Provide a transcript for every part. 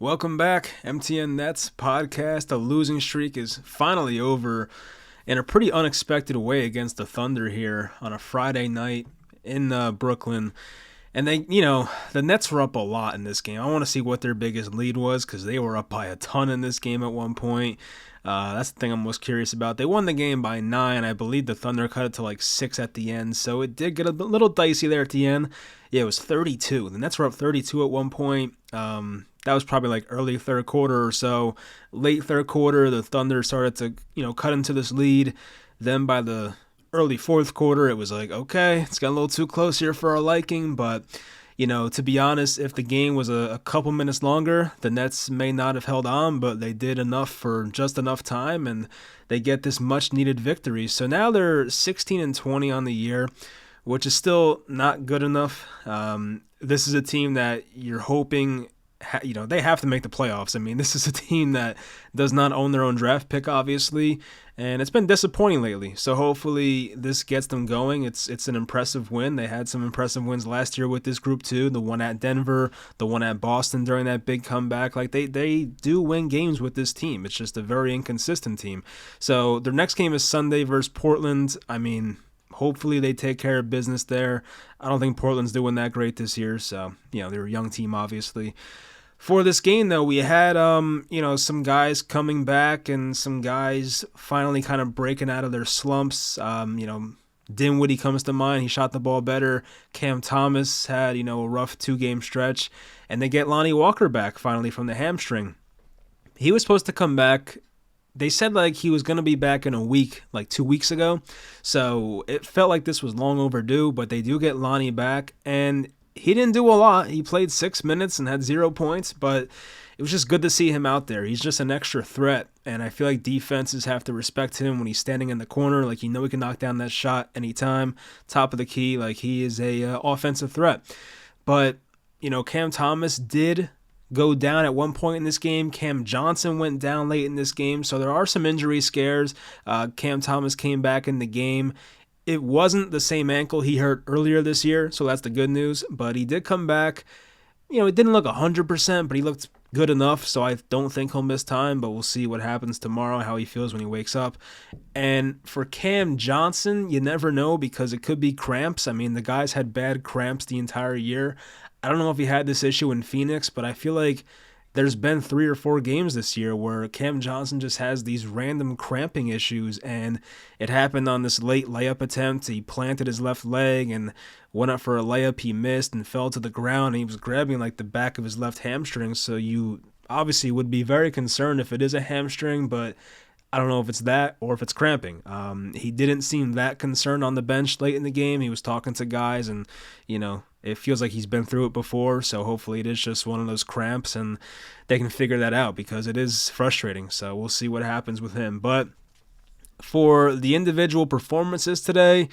Welcome back, MTN Nets podcast. The losing streak is finally over in a pretty unexpected way against the Thunder here on a Friday night in Brooklyn. And the Nets were up a lot in this game. I want to see what their biggest lead was because they were up by a ton in this game at one point. That's the thing I'm most curious about. They won the game by 9. I believe the Thunder cut it to like 6 at the end, so it did get a little dicey there at the end. Yeah, it was 32. The Nets were up 32 at one point. That was probably like early third quarter or so. Late third quarter, the Thunder started to cut into this lead. Then by the early fourth quarter, it was like, okay, it's got a little too close here for our liking, but to be honest, if the game was a couple minutes longer, the Nets may not have held on, but they did enough for just enough time, and they get this much-needed victory. So now they're 16-20 on the year, which is still not good enough. This is a team that you're hoping they have to make the playoffs. I mean, this is a team that does not own their own draft pick, obviously, and it's been disappointing lately. So hopefully this gets them going. It's an impressive win. They had some impressive wins last year with this group too. The one at Denver, the one at Boston during that big comeback. Like they do win games with this team. It's just a very inconsistent team. So their next game is Sunday versus Portland. I mean, hopefully they take care of business there. I don't think Portland's doing that great this year, so they're a young team, obviously. For this game, though, we had some guys coming back and some guys finally kind of breaking out of their slumps. Dinwiddie comes to mind. He shot the ball better. Cam Thomas had a rough 2-game stretch, and they get Lonnie Walker back finally from the hamstring. He was supposed to come back. They said like he was going to be back in a week, like 2 weeks ago. So it felt like this was long overdue, but they do get Lonnie back, and he didn't do a lot. He played 6 minutes and had 0 points, but it was just good to see him out there. He's just an extra threat, and I feel like defenses have to respect him when he's standing in the corner. Like, he can knock down that shot anytime, top of the key. Like, he is a offensive threat. But, Cam Thomas did go down at one point in this game. Cam Johnson went down late in this game, so there are some injury scares. Cam Thomas came back in the game. It wasn't the same ankle he hurt earlier this year, so that's the good news, but he did come back. It didn't look 100%, but he looked good enough, so I don't think he'll miss time, but we'll see what happens tomorrow, how he feels when he wakes up. And for Cam Johnson, you never know because it could be cramps. I mean, the guy's had bad cramps the entire year. I don't know if he had this issue in Phoenix, but I feel like there's been 3 or 4 games this year where Cam Johnson just has these random cramping issues, and it happened on this late layup attempt. He planted his left leg and went up for a layup. He missed and fell to the ground, and he was grabbing like the back of his left hamstring, so you obviously would be very concerned if it is a hamstring, but I don't know if it's that or if it's cramping. He didn't seem that concerned on the bench late in the game. He was talking to guys, and it feels like he's been through it before, so hopefully it is just one of those cramps and they can figure that out because it is frustrating. So we'll see what happens with him. But for the individual performances today,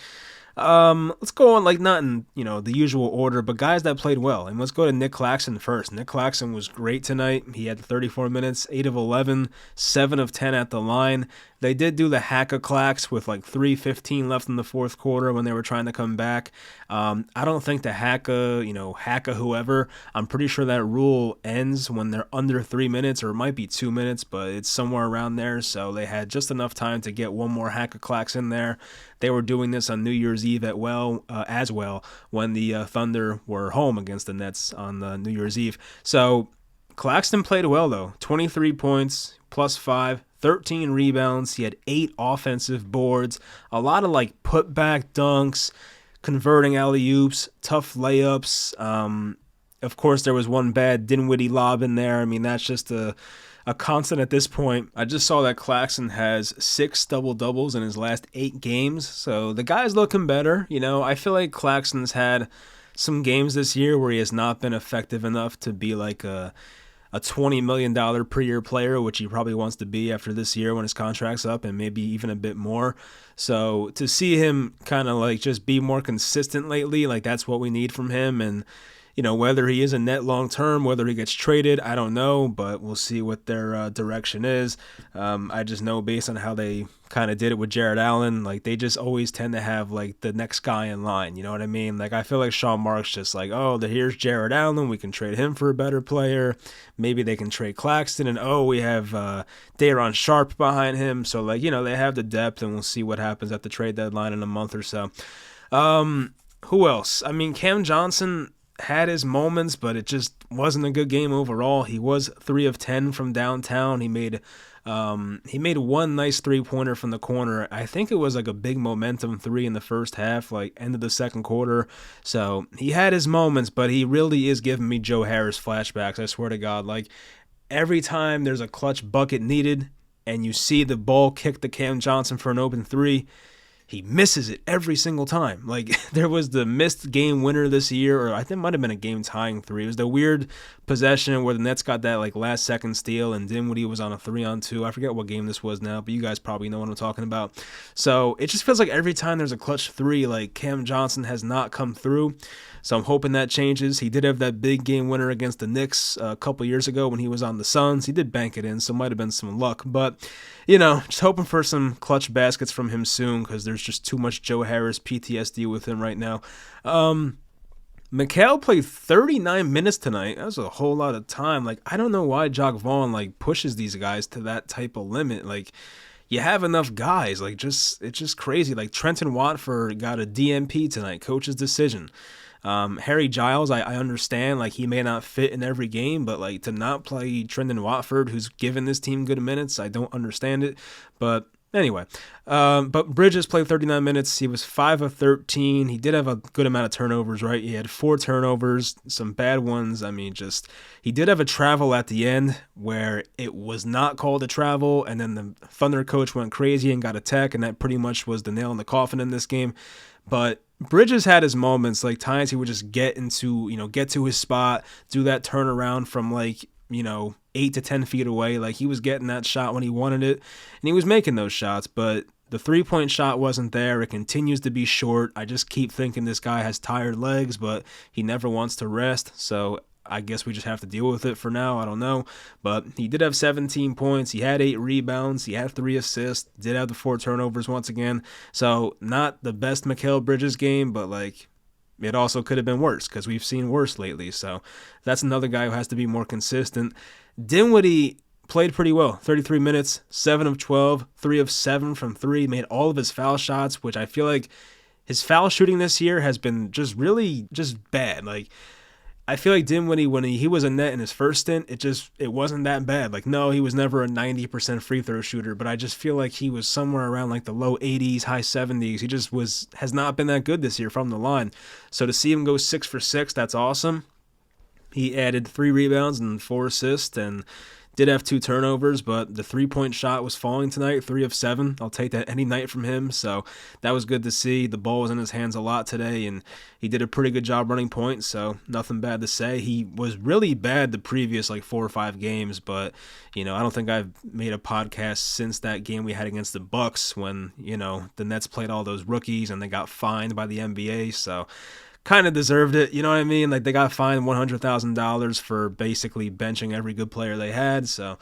let's go on, like, not in the usual order, but guys that played well. And let's go to Nick Claxton first. Nick Claxton was great tonight. He had 34 minutes, 8 of 11, 7 of 10 at the line. They did do the hack-a-clax with like 3:15 left in the fourth quarter when they were trying to come back. I don't think the hacka whoever, I'm pretty sure that rule ends when they're under 3 minutes, or it might be 2 minutes, but it's somewhere around there. So they had just enough time to get one more hack-a-clax in there. They were doing this on New Year's Eve as well when the Thunder were home against the Nets on New Year's Eve. So Claxton played well, though. 23 points, plus 5, 13 rebounds. He had 8 offensive boards, a lot of like put-back dunks, converting alley-oops, tough layups. Of course, there was one bad Dinwiddie lob in there. I mean, that's just a constant at this point. I just saw that Claxton has 6 double-doubles in his last 8 games, so the guy's looking better. I feel like Claxton's had some games this year where he has not been effective enough to be like a $20 million per year player, which he probably wants to be after this year when his contract's up, and maybe even a bit more. So to see him kind of like just be more consistent lately, like that's what we need from him. And whether he is a net long term, whether he gets traded, I don't know, but we'll see what their direction is. I just know based on how they kind of did it with Jared Allen, like they just always tend to have like the next guy in line. You know what I mean? Like I feel like Sean Mark's just like, oh, here's Jared Allen. We can trade him for a better player. Maybe they can trade Claxton, and we have Daron Sharp behind him. So like they have the depth, and we'll see what happens at the trade deadline in a month or so. Who else? I mean, Cam Johnson had his moments, but it just wasn't a good game overall. He was 3 of 10 from downtown. He made one nice 3-pointer from the corner. I think it was like a big momentum 3 in the first half, like end of the second quarter. So he had his moments, but he really is giving me Joe Harris flashbacks. I swear to God, like every time there's a clutch bucket needed and you see the ball kick to Cam Johnson for an open 3, he misses it every single time. Like, there was the missed game winner this year, or I think it might have been a game-tying 3. It was the weird possession where the Nets got that, like, last-second steal, and Dinwiddie was on a 3-on-2. I forget what game this was now, but you guys probably know what I'm talking about. So, it just feels like every time there's a clutch 3, like, Cam Johnson has not come through. So, I'm hoping that changes. He did have that big game winner against the Knicks a couple years ago when he was on the Suns. He did bank it in, so it might have been some luck. But, just hoping for some clutch baskets from him soon, because there's just too much Joe Harris PTSD with him right now. Mikal played 39 minutes tonight. That was a whole lot of time. Like, I don't know why Jacque Vaughn, like, pushes these guys to that type of limit. Like, you have enough guys. Like, it's just crazy. Like, Trenton Watford got a DNP tonight, coach's decision. Harry Giles, I understand, like, he may not fit in every game, but, like, to not play Trenton Watford, who's given this team good minutes, I don't understand it. But anyway, but Bridges played 39 minutes. He was 5 of 13. He did have a good amount of turnovers, right? He had 4 turnovers, some bad ones. I mean, he did have a travel at the end where it was not called a travel, and then the Thunder coach went crazy and got a tech, and that pretty much was the nail in the coffin in this game. But Bridges had his moments, like times he would just get to his spot, do that turnaround from 8 to 10 feet away. Like, he was getting that shot when he wanted it, and he was making those shots, but the 3-point shot wasn't there. It continues to be short. I just keep thinking this guy has tired legs, but he never wants to rest, so I guess we just have to deal with it for now. I don't know. But he did have 17 points. He had 8 rebounds. He had 3 assists. Did have the 4 turnovers once again. So not the best Mikal Bridges game, but it also could have been worse because we've seen worse lately. So that's another guy who has to be more consistent. Dinwiddie played pretty well. 33 minutes, 7 of 12, 3 of 7 from 3. Made all of his foul shots, which I feel like his foul shooting this year has been just really just bad. Like, I feel like Dinwiddie, when he was a net in his first stint, it wasn't that bad. Like, no, he was never a 90% free throw shooter, but I just feel like he was somewhere around like the low 80s, high 70s. He just has not been that good this year from the line. So to see him go 6 for 6, that's awesome. He added 3 rebounds and 4 assists and did have 2 turnovers, but the 3-point shot was falling tonight, 3 of 7. I'll take that any night from him, so that was good to see. The ball was in his hands a lot today, and he did a pretty good job running points, so nothing bad to say. He was really bad the previous 4 or 5 games, but I don't think I've made a podcast since that game we had against the Bucks when the Nets played all those rookies and they got fined by the NBA, so kind of deserved it, you know what I mean? Like, they got fined $100,000 for basically benching every good player they had, so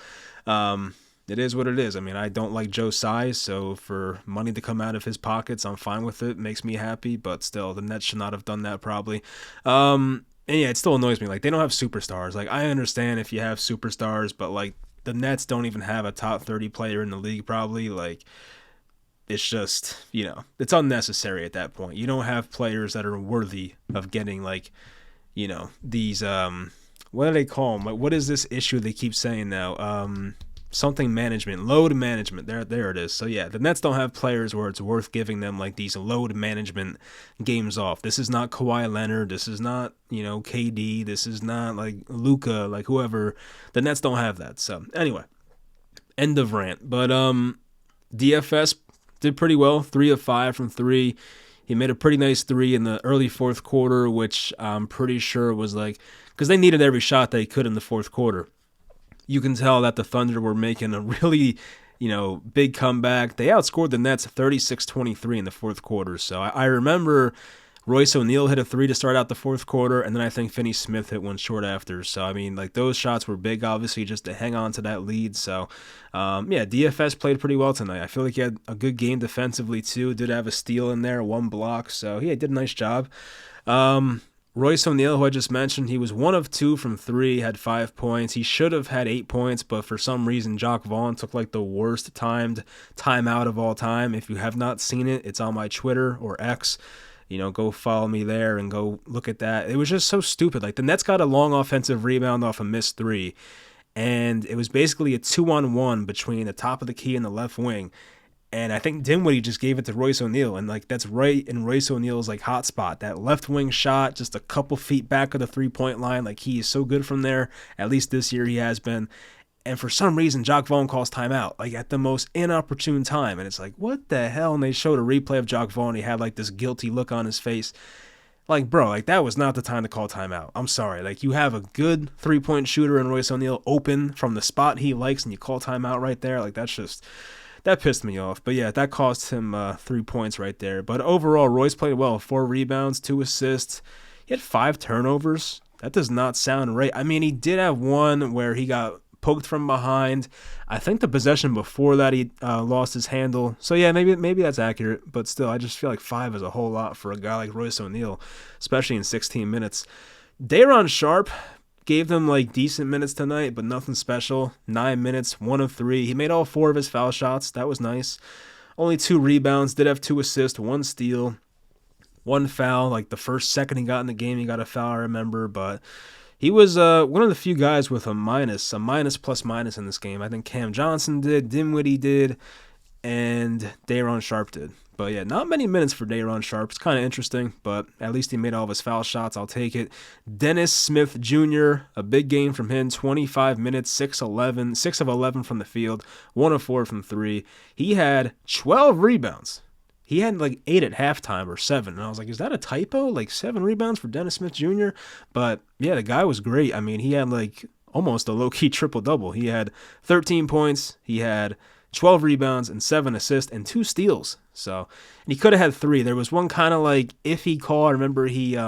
it is what it is. I mean, I don't like Joe's size, so for money to come out of his pockets, I'm fine with it. It makes me happy, but still, the Nets should not have done that probably. And yeah, it still annoys me. Like, they don't have superstars. Like, I understand if you have superstars, but the Nets don't even have a top 30 player in the league probably. Like, it's just, it's unnecessary at that point. You don't have players that are worthy of getting these, what do they call them? Like, what is this issue they keep saying now? Something management, load management. There it is. So yeah, the Nets don't have players where it's worth giving them these load management games off. This is not Kawhi Leonard. This is not, KD. This is not Luka, whoever. The Nets don't have that. So anyway, end of rant. But DFS did pretty well, 3 of 5 from 3. He made a pretty nice 3 in the early fourth quarter, which I'm pretty sure was because they needed every shot they could in the fourth quarter. You can tell that the Thunder were making a really, big comeback. They outscored the Nets 36-23 in the fourth quarter. So I remember Royce O'Neal hit a three to start out the fourth quarter, and then I think Finney Smith hit one short after. So, I mean, like, those shots were big, obviously, just to hang on to that lead. So, yeah, DFS played pretty well tonight. I feel like he had a good game defensively, too. Did have a steal in there, one block. So, yeah, he did a nice job. Royce O'Neal, who I just mentioned, he was 1 of 2 from 3, had 5 points. He should have had 8 points, but for some reason, Jacque Vaughn took like the worst timed timeout of all time. If you have not seen it, it's on my Twitter or X. Go follow me there and go look at that. It was just so stupid. Like, the Nets got a long offensive rebound off a missed three, and it was basically a 2-on-1 between the top of the key and the left wing. And I think Dinwiddie just gave it to Royce O'Neal, and like that's right in Royce O'Neal's like hot spot. That left wing shot, just a couple feet back of the 3-point line. Like, he is so good from there. At least this year he has been. And for some reason, Jacque Vaughn calls timeout, like at the most inopportune time. And it's like, what the hell? And they showed a replay of Jacque Vaughn. He had like this guilty look on his face. Like, bro, like that was not the time to call timeout. I'm sorry. Like, you have a good 3-point shooter in Royce O'Neal open from the spot he likes, and you call timeout right there. Like, that pissed me off. But yeah, that cost him 3 points right there. But overall, Royce played well. 4 rebounds, 2 assists. He had 5 turnovers. That does not sound right. I mean, he did have one where he got poked from behind. I think the possession before that he lost his handle. So yeah, maybe that's accurate. But still, I just feel like 5 is a whole lot for a guy like Royce O'Neal, especially in 16 minutes. Day'Ron Sharpe gave them like decent minutes tonight, but nothing special. 9 minutes, 1 of 3. He made all 4 of his foul shots. That was nice. Only 2 rebounds. Did have 2 assists, 1 steal, 1 foul. Like the first second he got in the game, he got a foul, I remember. But he was one of the few guys with a minus plus minus in this game. I think Cam Johnson did, Dinwiddie did, and Day'Ron Sharpe did. But yeah, not many minutes for Day'Ron Sharpe. It's kind of interesting, but at least he made all of his foul shots. I'll take it. Dennis Smith Jr., a big game from him. 25 minutes, 6 of 11 from the field, 1 of 4 from 3. He had 12 rebounds. He had like 8 at halftime or 7. And I was like, is that a typo? Like 7 rebounds for Dennis Smith Jr.? But yeah, the guy was great. I mean, he had like almost a low-key triple-double. He had 13 points. He had 12 rebounds and 7 assists and 2 steals. So, and he could have had 3. There was one kind of like iffy call. I remember he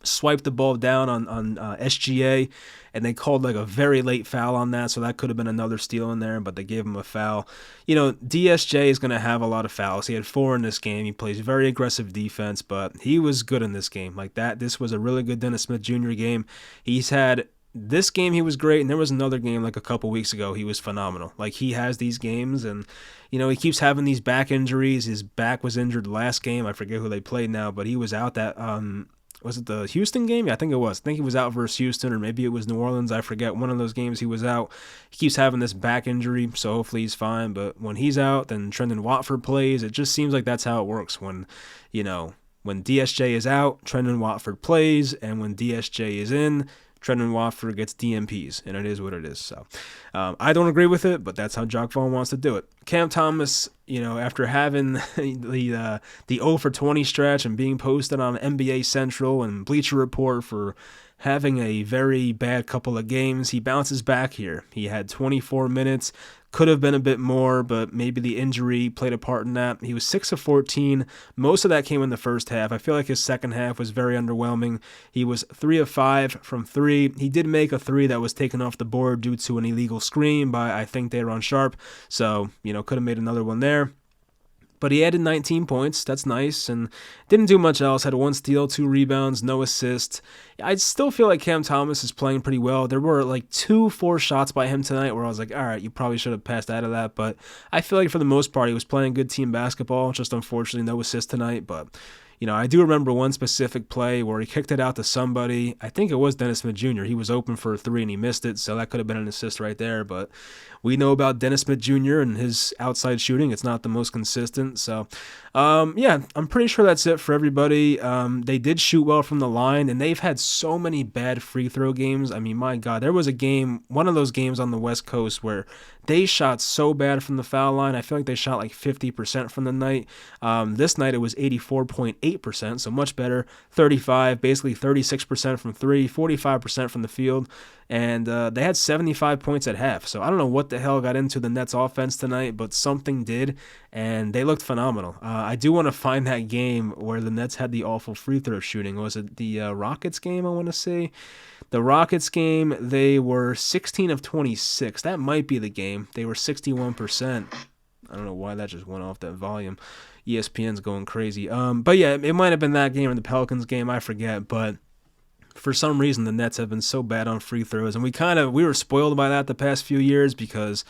swiped the ball down on SGA, and they called like a very late foul on that. So that could have been another steal in there, but they gave him a foul. DSJ is going to have a lot of fouls. He had 4 in this game. He plays very aggressive defense, but he was good in this game. Like that, this was a really good Dennis Smith Jr. game. He's had this game he was great, and there was another game like a couple weeks ago he was phenomenal. Like, he has these games, and he keeps having these back injuries. His back was injured last game. I forget who they played now, but he was out that was it the Houston game? Yeah, I think it was. I think he was out versus Houston, or maybe it was New Orleans. I forget. One of those games he was out. He keeps having this back injury, so hopefully he's fine. But when he's out, then Trendon Watford plays. It just seems like that's how it works when DSJ is out, Trendon Watford plays, and when DSJ is in, Trendon Watford gets DMPs, and it is what it is. So I don't agree with it, but that's how Jacque Vaughn wants to do it. Cam Thomas, after having the 0 for 20 stretch and being posted on NBA Central and Bleacher Report for having a very bad couple of games, he bounces back here. He had 24 minutes. Could have been a bit more, but maybe the injury played a part in that. He was 6 of 14. Most of that came in the first half. I feel like his second half was very underwhelming. He was 3 of 5 from 3. He did make a 3 that was taken off the board due to an illegal screen by, I think, Day'Ron Sharpe. So, could have made another one there. But he added 19 points. That's nice. And didn't do much else. Had 1 steal, 2 rebounds, no assist. I still feel like Cam Thomas is playing pretty well. There were like 2 forced shots by him tonight where I was like, all right, you probably should have passed out of that. But I feel like for the most part, he was playing good team basketball. Just unfortunately, no assist tonight. But I do remember one specific play where he kicked it out to somebody. I think it was Dennis Smith Jr. He was open for a 3 and he missed it, so that could have been an assist right there. But we know about Dennis Smith Jr. and his outside shooting. It's not the most consistent. So, yeah, I'm pretty sure that's it for everybody. They did shoot well from the line, and they've had so many bad free throw games. I mean, my God, there was a game, one of those games on the West Coast where they shot so bad from the foul line. I feel like they shot like 50% from the night. This night it was 84.8%. 38%, so much better. 35, basically 36% from three, 45% from the field. And they had 75 points at half. So I don't know what the hell got into the Nets offense tonight, but something did, and they looked phenomenal. I do want to find that game where the Nets had the awful free throw shooting. Was it the Rockets game, I want to say? The Rockets game, they were 16 of 26. That might be the game. They were 61%. I don't know why that just went off that volume. ESPN's going crazy. But yeah, it might have been that game or the Pelicans game. I forget. But for some reason, the Nets have been so bad on free throws, and we were spoiled by that the past few years because,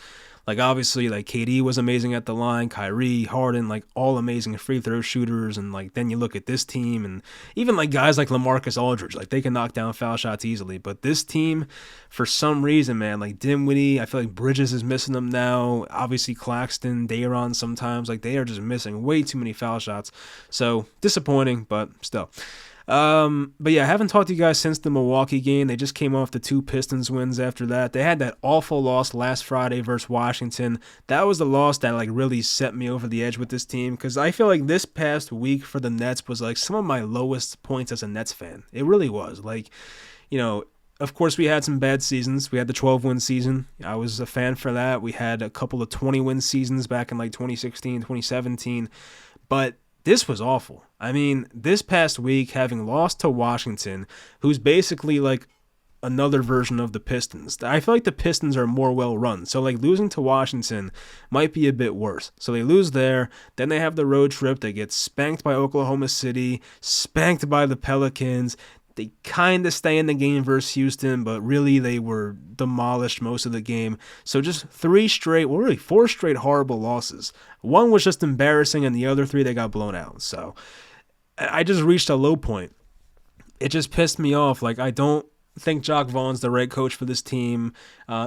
like, obviously, like, KD was amazing at the line, Kyrie, Harden, like, all amazing free throw shooters, and, like, then you look at this team, and even, like, guys like LaMarcus Aldridge, like, they can knock down foul shots easily, but this team, for some reason, man, like, Dinwiddie, I feel like Bridges is missing them now, obviously Claxton, Day'Ron sometimes, like, they are just missing way too many foul shots, so disappointing, but still. But yeah, I haven't talked to you guys since the Milwaukee game. They just came off the 2 Pistons wins after that. They had that awful loss last Friday versus Washington. That was the loss that like really set me over the edge with this team because I feel like this past week for the Nets was like some of my lowest points as a Nets fan. It really was. Like, you know, of course we had some bad seasons. We had the 12-win season. I was a fan for that. We had a couple of 20-win seasons back in like 2016, 2017. But this was awful. I mean, this past week, having lost to Washington, who's basically like another version of the Pistons. I feel like the Pistons are more well-run. So, like, losing to Washington might be a bit worse. So they lose there. Then they have the road trip. They get spanked by Oklahoma City, spanked by the Pelicans. They kind of stay in the game versus Houston, but really they were demolished most of the game. So just 4 straight horrible losses. One was just embarrassing, and the other 3 they got blown out. So I just reached a low point. It just pissed me off. Like, I don't think Jacque Vaughn's the right coach for this team.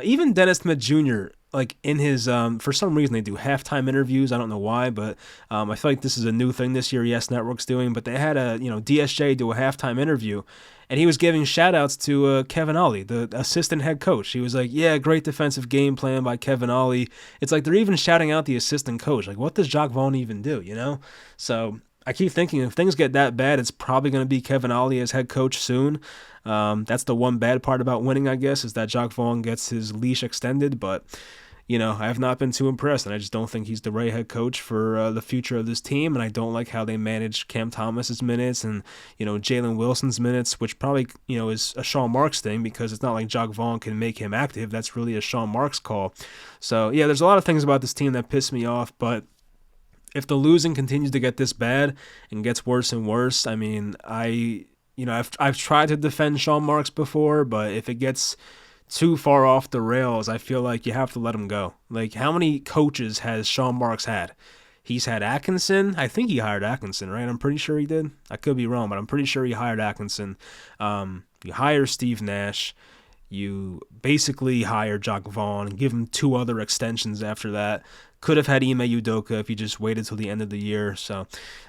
Even Dennis Smith Jr., like in his, for some reason they do halftime interviews. I don't know why, but I feel like this is a new thing this year. Yes, Network's doing, but they had DSJ do a halftime interview, and he was giving shout outs to Kevin Ollie, the assistant head coach. He was like, yeah, great defensive game plan by Kevin Ollie. It's like they're even shouting out the assistant coach. Like, what does Jacque Vaughn even do, you know? So I keep thinking if things get that bad, it's probably going to be Kevin Ollie as head coach soon. That's the one bad part about winning, I guess, is that Jacque Vaughn gets his leash extended, but you know, I have not been too impressed, and I just don't think he's the right head coach for the future of this team, and I don't like how they manage Cam Thomas's minutes and, you know, Jalen Wilson's minutes, which probably, you know, is a Sean Marks thing because it's not like Jacque Vaughn can make him active. That's really a Sean Marks call. So, yeah, there's a lot of things about this team that piss me off, but if the losing continues to get this bad and gets worse and worse, I mean, I've tried to defend Sean Marks before, but if it gets too far off the rails, I feel like you have to let him go. Like, how many coaches has Sean Marks had? He's had Atkinson. I think he hired Atkinson, right? I'm pretty sure he did. I could be wrong, but I'm pretty sure he hired Atkinson. You hire Steve Nash. You basically hire Jacque Vaughn and give him 2 other extensions after that. Could have had Ime Udoka if he just waited till the end of the year. So,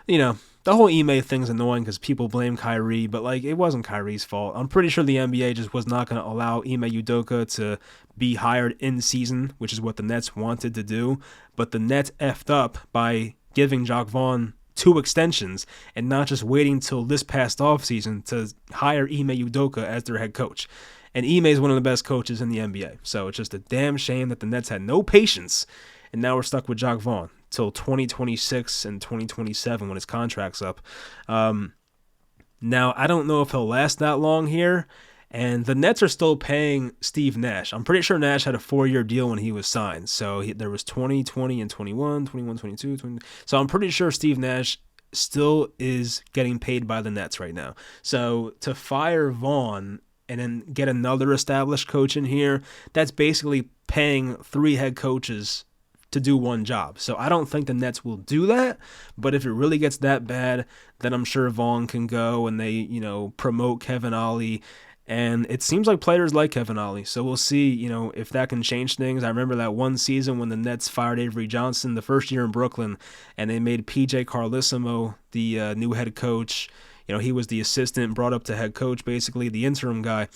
you know, the whole Ime thing's annoying because people blame Kyrie, but, like, it wasn't Kyrie's fault. I'm pretty sure the NBA just was not going to allow Ime Udoka to be hired in season, which is what the Nets wanted to do. But the Nets effed up by giving Jacque Vaughn 2 extensions and not just waiting till this past offseason to hire Ime Udoka as their head coach. And Ime is one of the best coaches in the NBA. So it's just a damn shame that the Nets had no patience, and now we're stuck with Jacque Vaughn till 2026 and 2027 when his contract's up. Now, I don't know if he'll last that long here, and the Nets are still paying Steve Nash. I'm pretty sure Nash had a 4-year deal when he was signed. So there was 2020 and 21, 22, 20. So I'm pretty sure Steve Nash still is getting paid by the Nets right now. So to fire Vaughn and then get another established coach in here, that's basically paying 3 head coaches to do one job. So I don't think the Nets will do that, but if it really gets that bad, then I'm sure Vaughn can go and they, you know, promote Kevin Ollie. And it seems like players like Kevin Ollie. So we'll see, you know, if that can change things. I remember that one season when the Nets fired Avery Johnson the first year in Brooklyn, and they made PJ Carlesimo the new head coach. You know, he was the assistant brought up to head coach, basically the interim guy.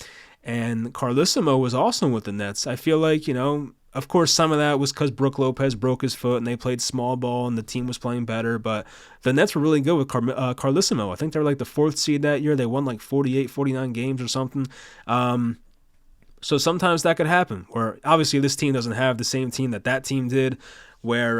And Carlesimo was awesome with the Nets. I feel like, you know, of course, some of that was because Brook Lopez broke his foot and they played small ball and the team was playing better. But the Nets were really good with Carlissimo. I think they were like the 4th seed that year. They won like 48, 49 games or something. So sometimes that could happen, where obviously this team doesn't have the same team that team did, where,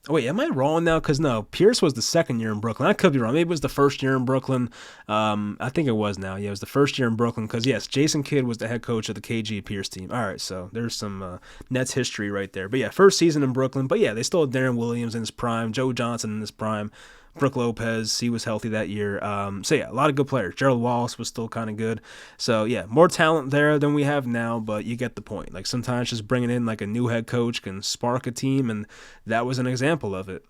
wait, am I wrong now? Because no, Pierce was the 2nd year in Brooklyn. I could be wrong. Maybe it was the 1st year in Brooklyn. I think it was now. Yeah, it was the 1st year in Brooklyn because, yes, Jason Kidd was the head coach of the KG Pierce team. All right, so there's some Nets history right there. But yeah, 1st season in Brooklyn. But yeah, they still had Darren Williams in his prime, Joe Johnson in his prime, Brook Lopez, he was healthy that year. So yeah, a lot of good players. Gerald Wallace was still kind of good. So yeah, more talent there than we have now, but you get the point. Like sometimes just bringing in like a new head coach can spark a team, and that was an example of it.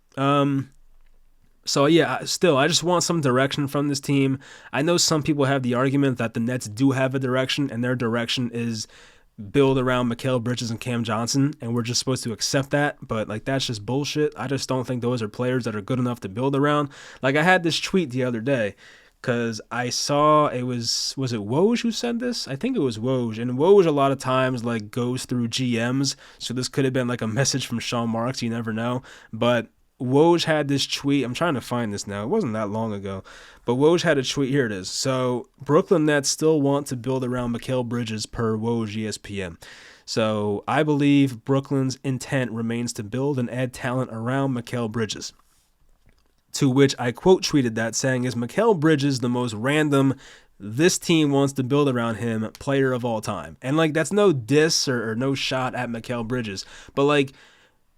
So yeah, still, I just want some direction from this team. I know some people have the argument that the Nets do have a direction, and their direction is build around Mikal Bridges and Cam Johnson, and we're just supposed to accept that, but like that's just bullshit. I just don't think those are players that are good enough to build around. Like I had this tweet the other day because I saw it was it Woj who said this? I think it was Woj, and Woj a lot of times like goes through GMs, so this could have been like a message from Sean Marks, you never know, but Woj had this tweet. I'm trying to find this now. It wasn't that long ago. But Woj had a tweet. Here it is. So, Brooklyn Nets still want to build around Mikal Bridges per Woj ESPN. So, I believe Brooklyn's intent remains to build and add talent around Mikal Bridges. To which I quote tweeted that saying, is Mikal Bridges the most random, this team wants to build around him, player of all time? And like, that's no diss or no shot at Mikal Bridges. But like,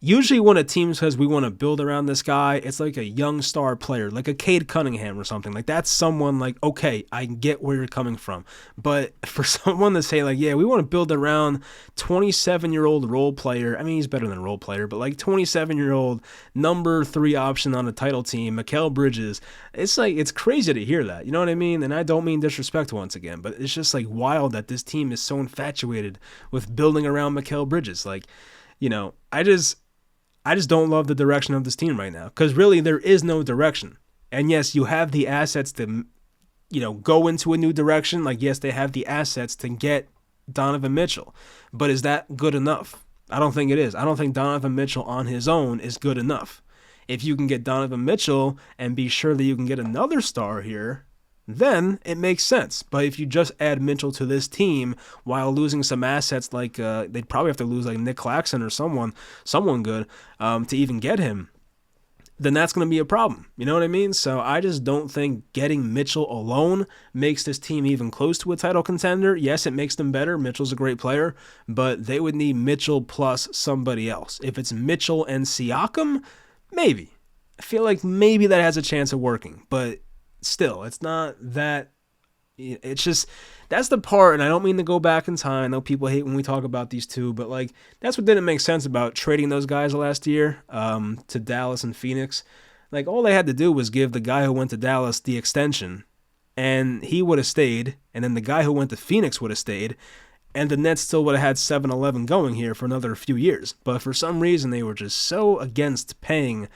usually when a team says we want to build around this guy, it's like a young star player, like a Cade Cunningham or something. Like that's someone like, okay, I get where you're coming from. But for someone to say like, yeah, we want to build around 27-year-old role player. I mean, he's better than role player, but like 27-year-old number 3 option on a title team, Mikal Bridges. It's like, it's crazy to hear that. You know what I mean? And I don't mean disrespect once again, but it's just like wild that this team is so infatuated with building around Mikal Bridges. Like, you know, I just don't love the direction of this team right now because really there is no direction. And yes, you have the assets to, you know, go into a new direction. Like, yes, they have the assets to get Donovan Mitchell, but is that good enough? I don't think it is. I don't think Donovan Mitchell on his own is good enough. If you can get Donovan Mitchell and be sure that you can get another star here, then it makes sense. But if you just add Mitchell to this team while losing some assets, like they'd probably have to lose like Nick Claxton or someone good to even get him, then that's going to be a problem. You know what I mean? So I just don't think getting Mitchell alone makes this team even close to a title contender. Yes, it makes them better. Mitchell's a great player, but they would need Mitchell plus somebody else. If it's Mitchell and Siakam, maybe. I feel like maybe that has a chance of working, but still, it's not that. It's just, that's the part, and I don't mean to go back in time. I know people hate when we talk about these two, but like that's what didn't make sense about trading those guys last year to Dallas and Phoenix. Like all they had to do was give the guy who went to Dallas the extension, and he would have stayed, and then the guy who went to Phoenix would have stayed, and the Nets still would have had 7-11 going here for another few years. But for some reason, they were just so against paying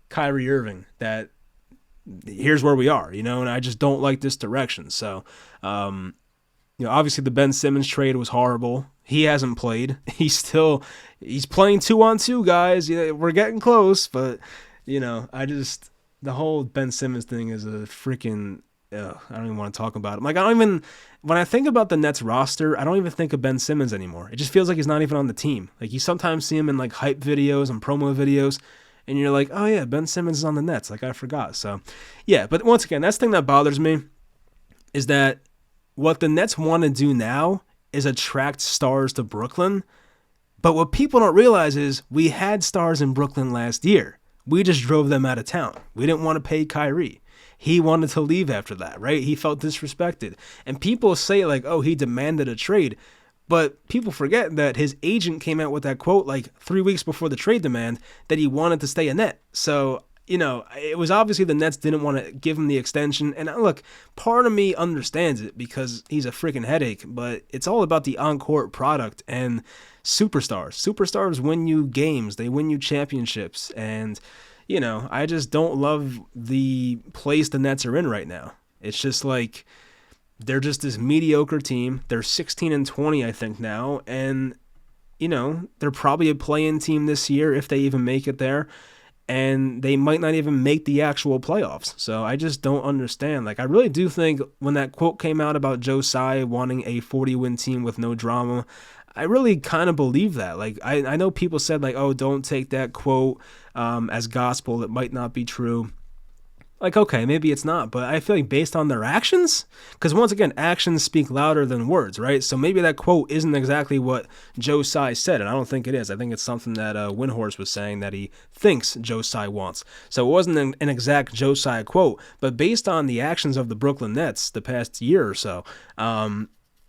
Kyrie Irving that here's where we are, you know, and I just don't like this direction. So, you know, obviously the Ben Simmons trade was horrible. He hasn't played. He's playing 2-on-2, guys. Yeah, we're getting close, but, you know, the whole Ben Simmons thing is a freaking, I don't even want to talk about it. Like, when I think about the Nets roster, I don't even think of Ben Simmons anymore. It just feels like he's not even on the team. Like, you sometimes see him in, like, hype videos and promo videos, and you're like, oh yeah, Ben Simmons is on the Nets. Like, I forgot. So, yeah, but once again, that's the thing that bothers me is that what the Nets want to do now is attract stars to Brooklyn. But what people don't realize is we had stars in Brooklyn last year. We just drove them out of town. We didn't want to pay Kyrie. He wanted to leave after that, right? He felt disrespected. And people say like, oh, he demanded a trade. But people forget that his agent came out with that quote like 3 weeks before the trade demand that he wanted to stay a Net. So, you know, it was obviously the Nets didn't want to give him the extension. And look, part of me understands it because he's a freaking headache, but it's all about the on-court product and superstars. Superstars win you games. They win you championships. And, you know, I just don't love the place the Nets are in right now. It's just like, they're just this mediocre team. They're 16-20, I think, now. And they're probably a play-in team this year if they even make it there, and they might not even make the actual playoffs. So I just don't understand. Like, I really do think when that quote came out about Joe Tsai wanting a 40-win team with no drama, I really kind of believe that. Like, I know people said, like, oh, don't take that quote as gospel. It might not be true. Like, okay, maybe it's not, but I feel like based on their actions, because once again, actions speak louder than words, right? So maybe that quote isn't exactly what Joe Tsai said, and I don't think it is. I think it's something that Windhorst was saying that he thinks Joe Tsai wants. So it wasn't an exact Joe Tsai quote, but based on the actions of the Brooklyn Nets the past year or so,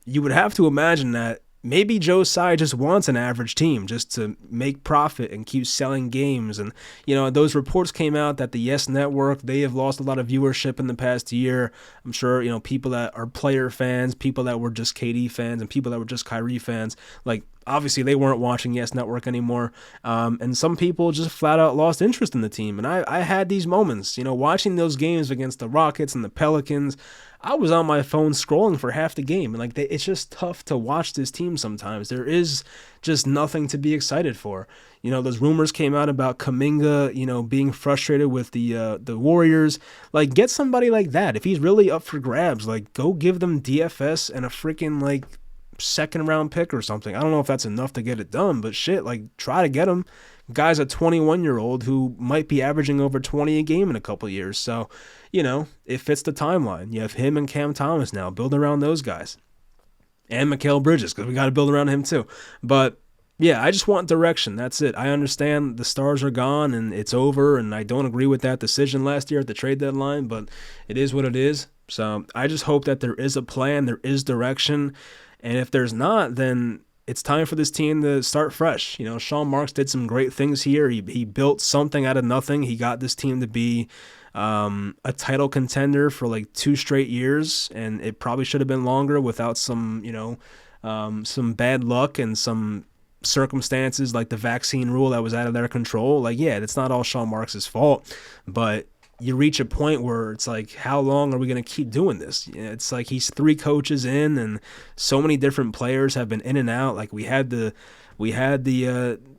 you would have to imagine that maybe Joe Tsai just wants an average team just to make profit and keep selling games. And, those reports came out that the Yes Network, they have lost a lot of viewership in the past year. I'm sure, people that are player fans, people that were just KD fans, and people that were just Kyrie fans, like, obviously they weren't watching Yes Network anymore. And some people just flat out lost interest in the team. And I had these moments, watching those games against the Rockets and the Pelicans. I was on my phone scrolling for half the game, and it's just tough to watch this team sometimes. There is just nothing to be excited for. Those rumors came out about Kuminga, being frustrated with the Warriors. Like, get somebody like that. If he's really up for grabs, like, go give them DFS and a freaking, like, second-round pick or something. I don't know if that's enough to get it done, but shit, like, try to get him. Guy's a 21-year-old who might be averaging over 20 a game in a couple years. So, it fits the timeline. You have him and Cam Thomas now. Build around those guys. And Mikal Bridges, because we got to build around him too. But, yeah, I just want direction. That's it. I understand the stars are gone and it's over, and I don't agree with that decision last year at the trade deadline, but it is what it is. So I just hope that there is a plan, there is direction, and if there's not, then it's time for this team to start fresh. Sean Marks did some great things here. He built something out of nothing. He got this team to be a title contender for like 2 straight years, and it probably should have been longer without some bad luck and some circumstances like the vaccine rule that was out of their control. Like, yeah, it's not all Sean Marks' fault, but you reach a point where it's like, how long are we going to keep doing this? It's like he's 3 coaches in, and so many different players have been in and out. Like, we had the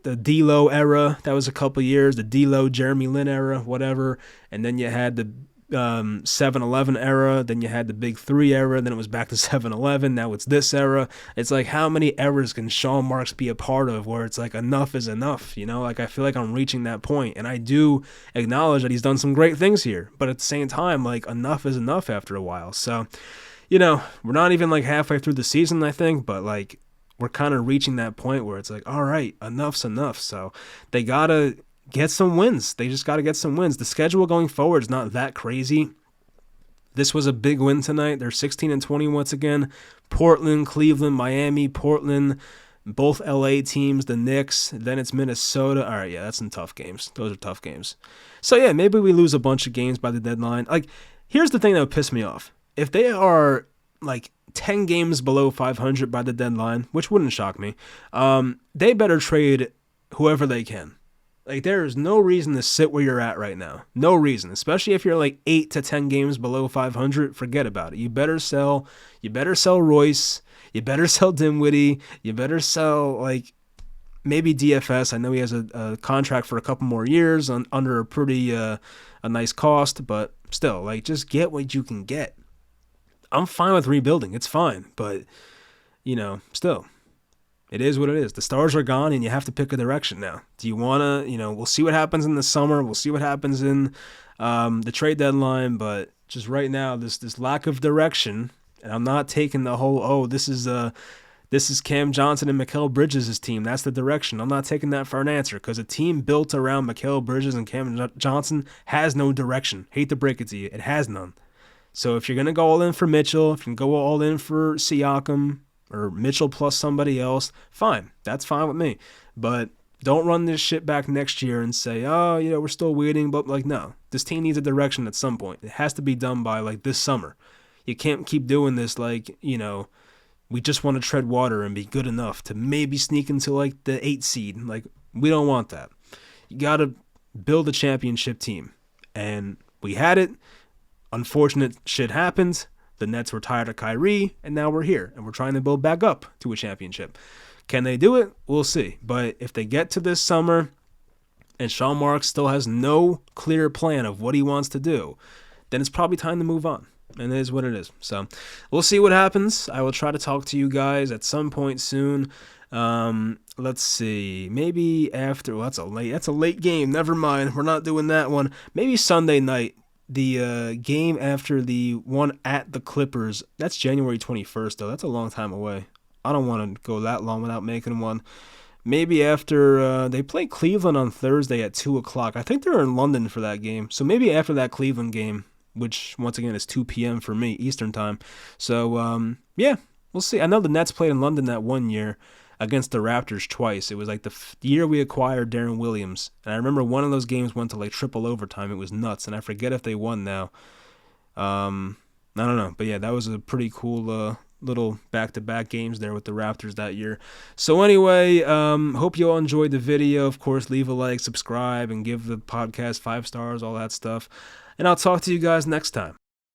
D'Lo era, that was a couple years, the D'Lo Jeremy Lin era, whatever, and then you had the 7-Eleven era, then you had the Big 3 era, then it was back to 7-Eleven, now it's this era. It's like, how many eras can Sean Marks be a part of where it's like enough is enough, Like, I feel like I'm reaching that point, and I do acknowledge that he's done some great things here, but at the same time, like, enough is enough after a while. So, we're not even like halfway through the season, I think, but like, we're kind of reaching that point where it's like, all right, enough's enough. So they got to get some wins. They just got to get some wins. The schedule going forward is not that crazy. This was a big win tonight. They're 16-20 once again. Portland, Cleveland, Miami, Portland, both LA teams, the Knicks, then it's Minnesota. All right, yeah, that's some tough games. Those are tough games. So yeah, maybe we lose a bunch of games by the deadline. Like, here's the thing that would piss me off. If they are like 10 games below 500 by the deadline, which wouldn't shock me, they better trade whoever they can. Like, there is no reason to sit where you're at right now. No reason, especially if you're like 8 to 10 games below 500. Forget about it. You better sell Royce. You better sell Dinwiddie. You better sell, like, maybe DFS. I know he has a contract for a couple more years under a pretty a nice cost, but still, like, just get what you can get. I'm fine with rebuilding. It's fine, but still, it is what it is. The stars are gone, and you have to pick a direction now. Do you want to, we'll see what happens in the summer. We'll see what happens in the trade deadline, but just right now, this lack of direction, and I'm not taking the whole, this is Cam Johnson and Mikal Bridges' team. That's the direction. I'm not taking that for an answer, because a team built around Mikal Bridges and Cam Johnson has no direction. Hate to break it to you. It has none. So if you're going to go all in for Mitchell, if you can go all in for Siakam, or Mitchell plus somebody else, fine. That's fine with me. But don't run this shit back next year and say, we're still waiting. But, like, no. This team needs a direction at some point. It has to be done by, like, this summer. You can't keep doing this, like, we just want to tread water and be good enough to maybe sneak into, like, the 8 seed. Like, we don't want that. You got to build a championship team. And we had it. Unfortunate shit happened. The Nets were tired of Kyrie, and now we're here, and we're trying to build back up to a championship. Can they do it? We'll see. But if they get to this summer and Sean Marks still has no clear plan of what he wants to do, then it's probably time to move on. And it is what it is. So we'll see what happens. I will try to talk to you guys at some point soon. Let's see. Maybe after. Well, that's a late game. Never mind. We're not doing that one. Maybe Sunday night. The game after the one at the Clippers. That's January 21st, though. That's a long time away. I don't want to go that long without making one. Maybe after they play Cleveland on Thursday at 2 o'clock. I think they're in London for that game. So maybe after that Cleveland game, which once again is 2 p.m. for me, Eastern time. So, yeah, we'll see. I know the Nets played in London that one year against the Raptors twice. It was like the year we acquired Darren Williams. And I remember one of those games went to like triple overtime. It was nuts. And I forget if they won now. I don't know. But yeah, that was a pretty cool little back-to-back games there with the Raptors that year. So anyway, hope you all enjoyed the video. Of course, leave a like, subscribe, and give the podcast 5 stars, all that stuff. And I'll talk to you guys next time.